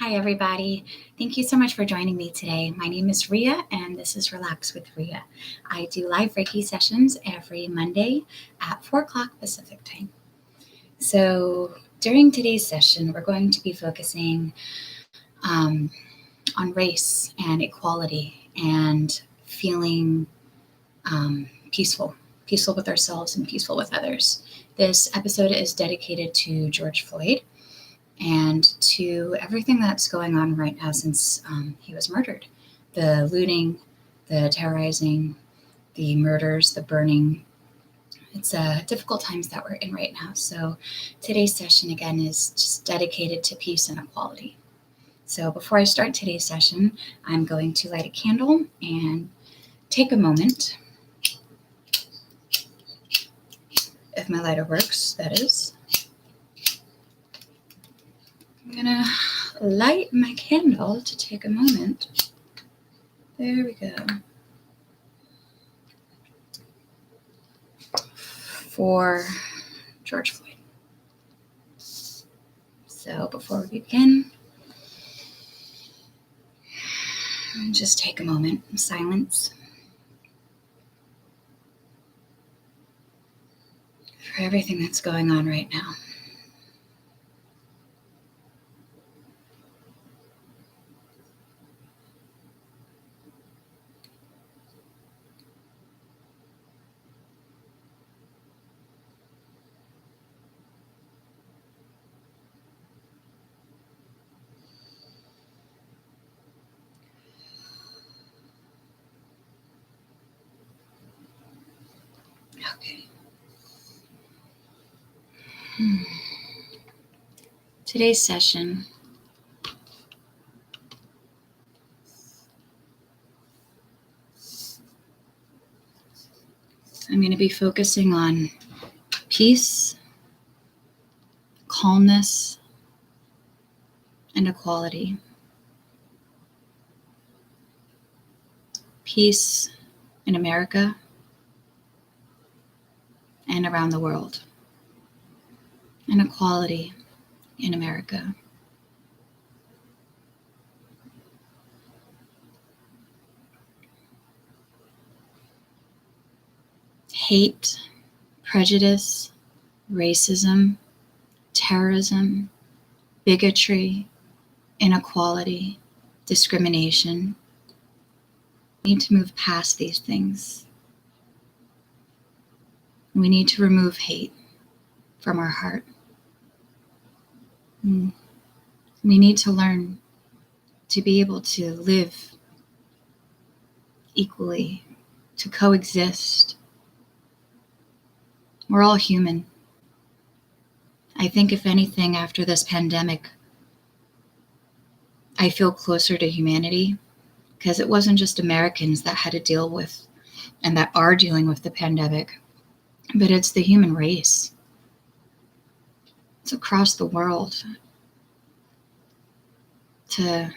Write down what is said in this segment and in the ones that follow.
Hi, everybody. Thank you so much for joining me today. My name is Ria, and this is Relax with Ria. I do live Reiki sessions every Monday at 4 o'clock Pacific time. So during today's session, we're going to be focusing on race and equality and feeling peaceful with ourselves and peaceful with others. This episode is dedicated to George Floyd and to everything that's going on right now since he was murdered. The looting, the terrorizing, the murders, the burning. It's difficult times that we're in right now. So today's session, again, is just dedicated to peace and equality. So before I start today's session, I'm going to light a candle and take a moment. If my lighter works, that is. I'm gonna light my candle to take a moment. There we go. For George Floyd. So before we begin, just take a moment in silence for everything that's going on right now. Okay. Today's session I'm going to be focusing on peace, calmness, and equality. Peace in America and around the world, and equality in America. Hate, prejudice, racism, terrorism, bigotry, inequality, discrimination. We need to move past these things. We need to remove hate from our heart. We need to learn to be able to live equally, to coexist. We're all human. I think if anything, after this pandemic, I feel closer to humanity because it wasn't just Americans that had to deal with and that are dealing with the pandemic, but it's the human race. It's across the world. To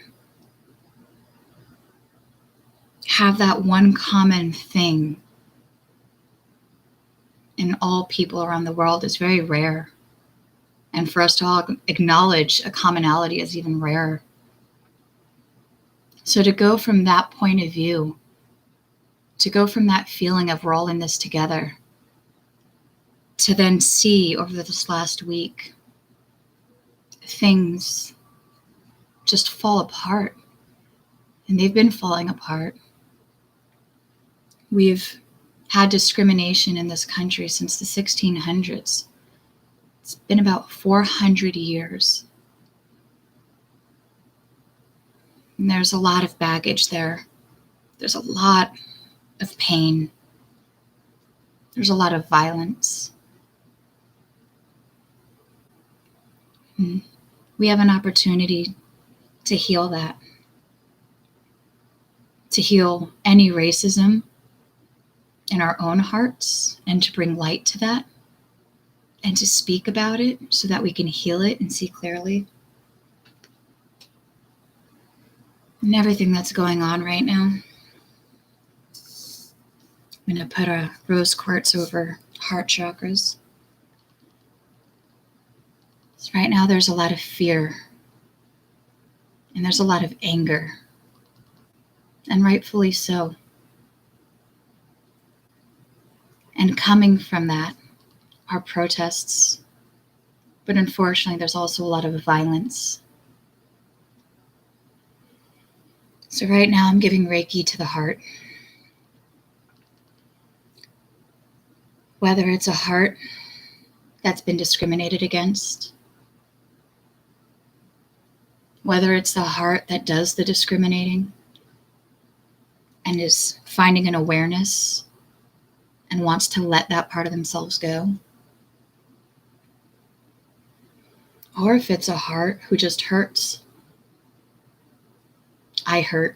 have that one common thing in all people around the world is very rare. And for us to all acknowledge a commonality is even rarer. So to go from that point of view, to go from that feeling of we're all in this together, to then see over this last week, things just fall apart. And they've been falling apart. We've had discrimination in this country since the 1600s. It's been about 400 years. And there's a lot of baggage there. There's a lot of pain. There's a lot of violence. We have an opportunity to heal that, to heal any racism in our own hearts and to bring light to that and to speak about it so that we can heal it and see clearly. And everything that's going on right now. I'm going to put a rose quartz over heart chakras. So right now there's a lot of fear And there's a lot of anger, and rightfully so. And coming from that are protests, but unfortunately there's also a lot of violence. So right now I'm giving Reiki to the heart. Whether it's a heart that's been discriminated against, whether it's the heart that does the discriminating and is finding an awareness and wants to let that part of themselves go, or if it's a heart who just hurts. I hurt.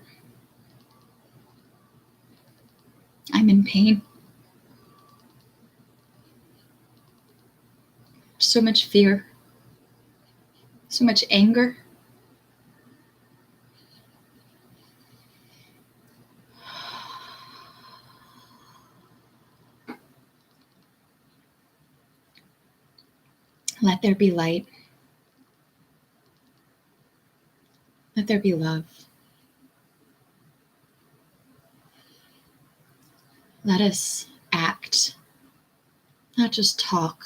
I'm in pain. So much fear, so much anger. Let there be light. Let there be love. Let us act, not just talk,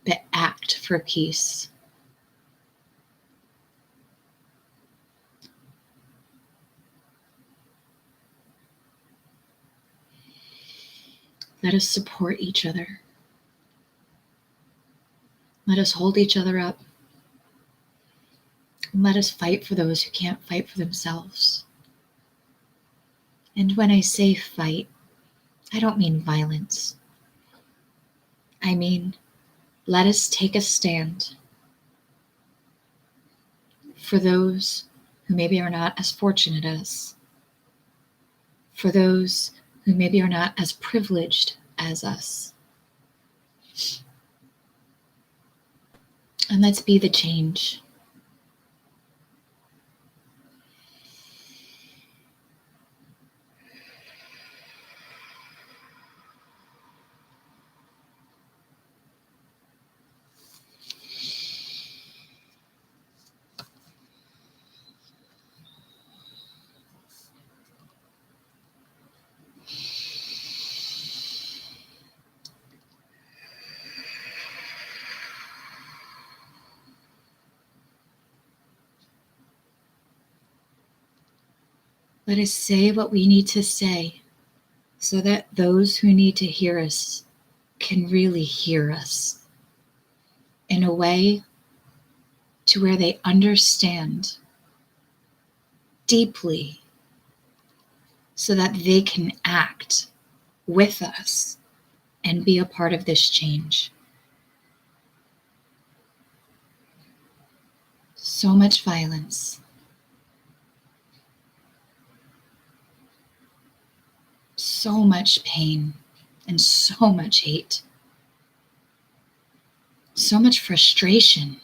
but act for peace. Let us support each other. Let us hold each other up. And let us fight for those who can't fight for themselves. And when I say fight, I don't mean violence. I mean, let us take a stand for those who maybe are not as fortunate as us, for those who maybe are not as privileged as us. And let's be the change. Let us say what we need to say so that those who need to hear us can really hear us in a way to where they understand deeply so that they can act with us and be a part of this change. So much violence. So much pain and so much hate. So much frustration.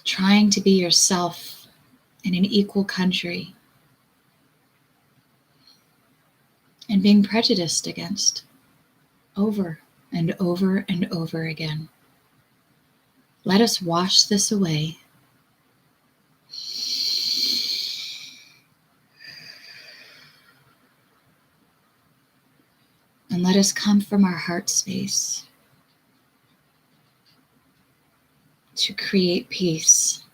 Trying to be yourself in an equal country and being prejudiced against over and over and over again. Let us wash this away. And let us come from our heart space to create peace,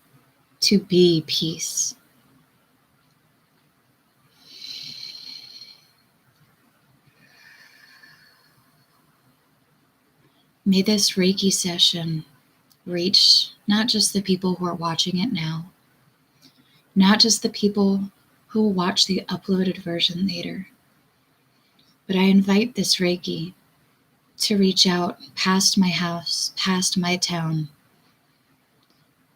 to be peace. May this Reiki session reach not just the people who are watching it now, not just the people who will watch the uploaded version later, but I invite this Reiki to reach out past my house, past my town,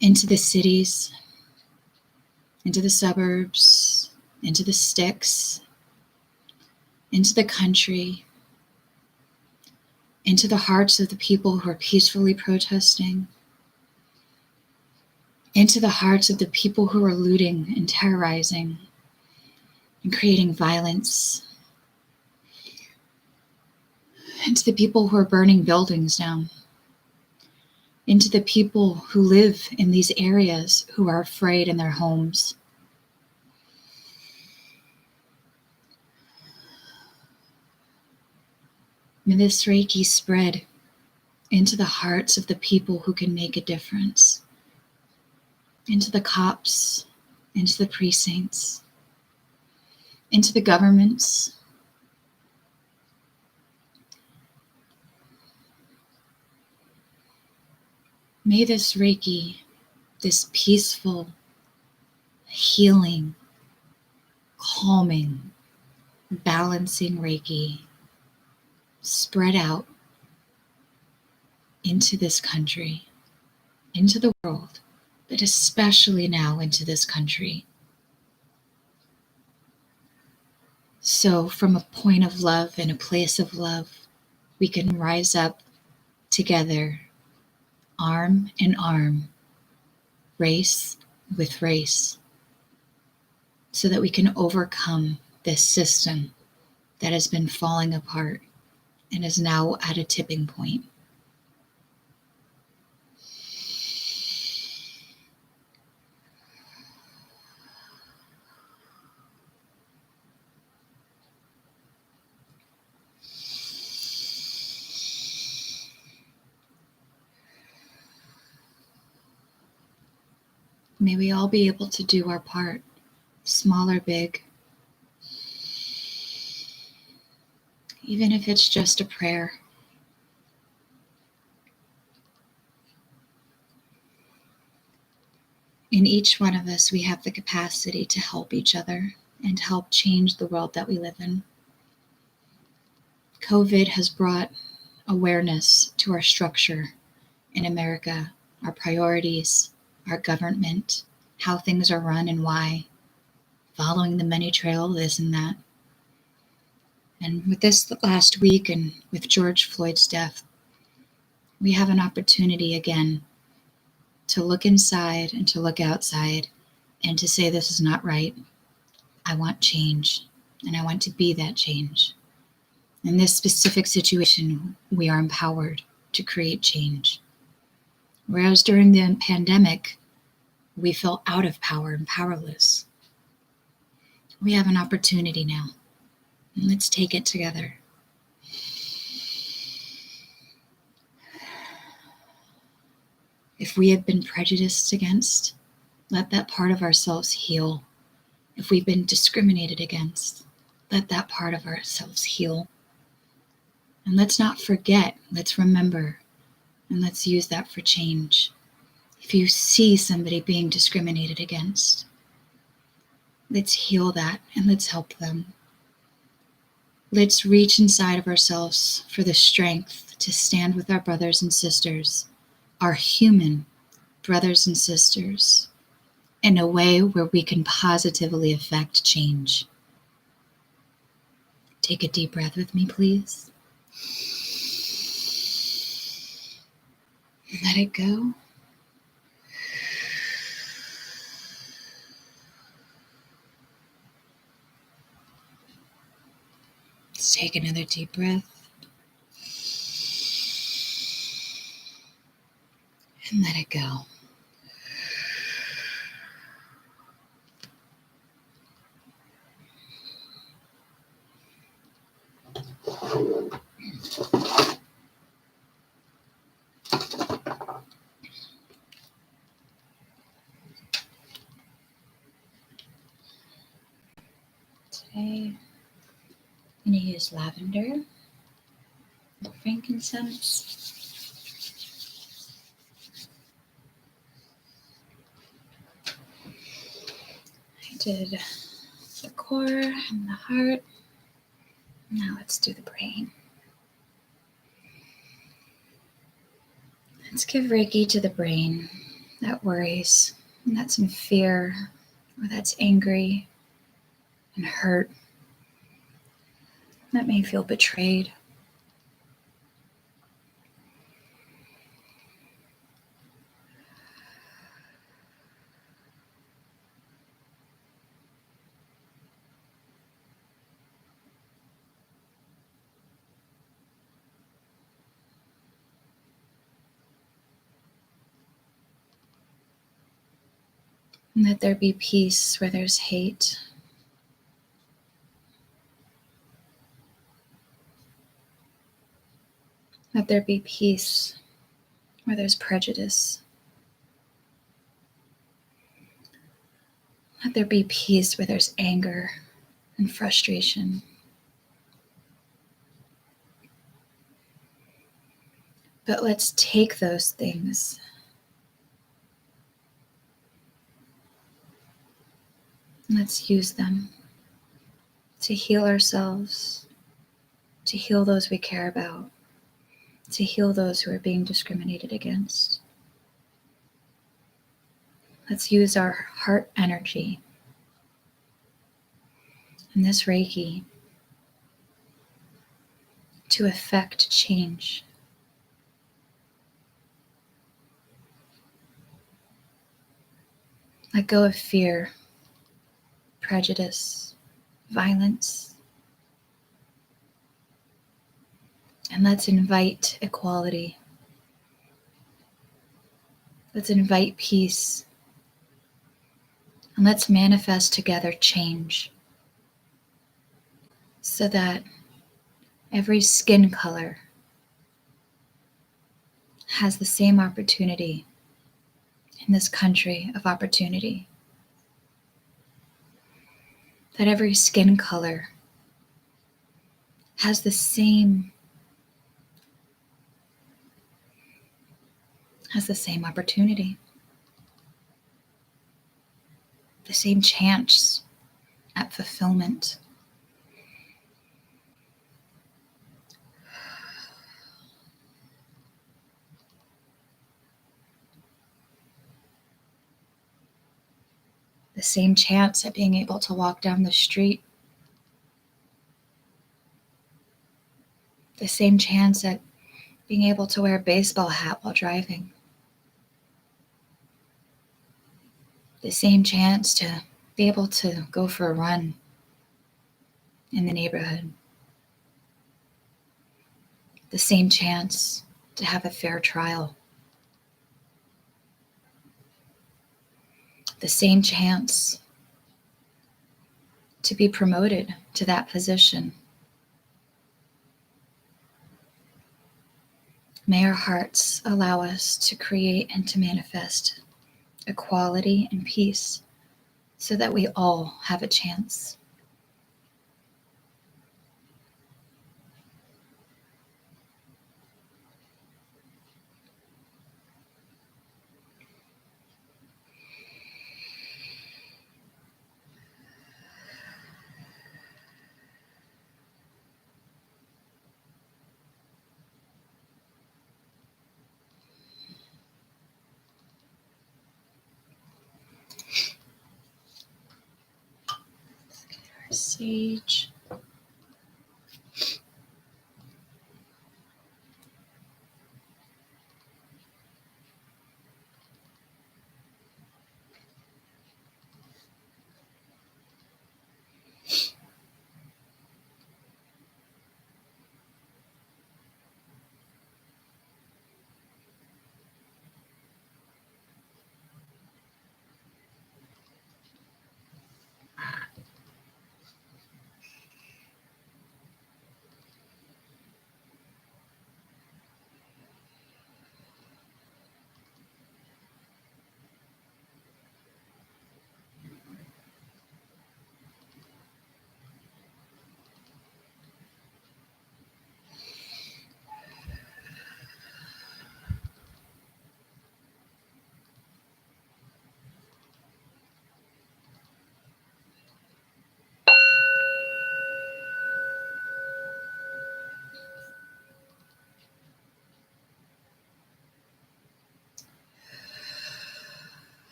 into the cities, into the suburbs, into the sticks, into the country, into the hearts of the people who are peacefully protesting, into the hearts of the people who are looting and terrorizing and creating violence, into the people who are burning buildings down, into the people who live in these areas who are afraid in their homes. May this Reiki spread into the hearts of the people who can make a difference, into the cops, into the precincts, into the governments. May this Reiki, this peaceful, healing, calming, balancing Reiki spread out into this country, into the world, but especially now into this country. So from a point of love and a place of love, we can rise up together, arm in arm, race with race, so that we can overcome this system that has been falling apart and is now at a tipping point. May we all be able to do our part, small or big, even if it's just a prayer. In each one of us, we have the capacity to help each other and help change the world that we live in. COVID has brought awareness to our structure in America, our priorities, our government, how things are run and why, following the money trail, this and that. And with this last week and with George Floyd's death, we have an opportunity again to look inside and to look outside and to say, this is not right. I want change, and I want to be that change. In this specific situation, we are empowered to create change. Whereas during the pandemic, we felt out of power and powerless. We have an opportunity now. And let's take it together. If we have been prejudiced against, let that part of ourselves heal. If we've been discriminated against, let that part of ourselves heal. And let's not forget, let's remember, and let's use that for change. If you see somebody being discriminated against, let's heal that and let's help them. Let's reach inside of ourselves for the strength to stand with our brothers and sisters, our human brothers and sisters, in a way where we can positively affect change. Take a deep breath with me, please. Let it go. Let's take another deep breath. And let it go. Today, I'm going to use lavender, frankincense, I did the core and the heart. Now let's do the brain. Let's give Reiki to the brain that worries, and that's in fear, or that's angry and hurt, that may feel betrayed. And let there be peace where there's hate. Let there be peace where there's prejudice. Let there be peace where there's anger and frustration. But let's take those things and let's use them to heal ourselves, to heal those we care about, to heal those who are being discriminated against. Let's use our heart energy and this Reiki to effect change. Let go of fear, prejudice, violence, and let's invite equality. Let's invite peace. And let's manifest together change so that every skin color has the same opportunity in this country of opportunity. That every skin color has the same opportunity, the same chance at fulfillment. The same chance at being able to walk down the street. The same chance at being able to wear a baseball hat while driving. The same chance to be able to go for a run in the neighborhood. The same chance to have a fair trial. The same chance to be promoted to that position. May our hearts allow us to create and to manifest equality and peace so that we all have a chance. Sage.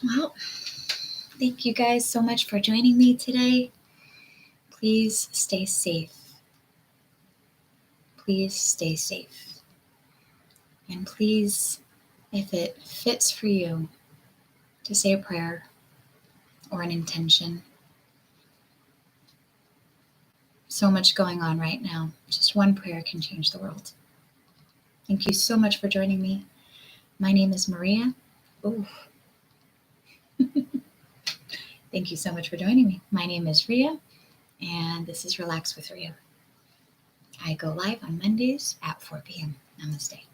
Well, thank you guys so much for joining me today. Please stay safe. Please stay safe. And please, if it fits for you, to say a prayer or an intention. So much going on right now. Just one prayer can change the world. Thank you so much for joining me. My name is Maria. Ooh. Thank you so much for joining me. My name is Ria, and this is Relax with Ria. I go live on Mondays at 4 p.m. Namaste.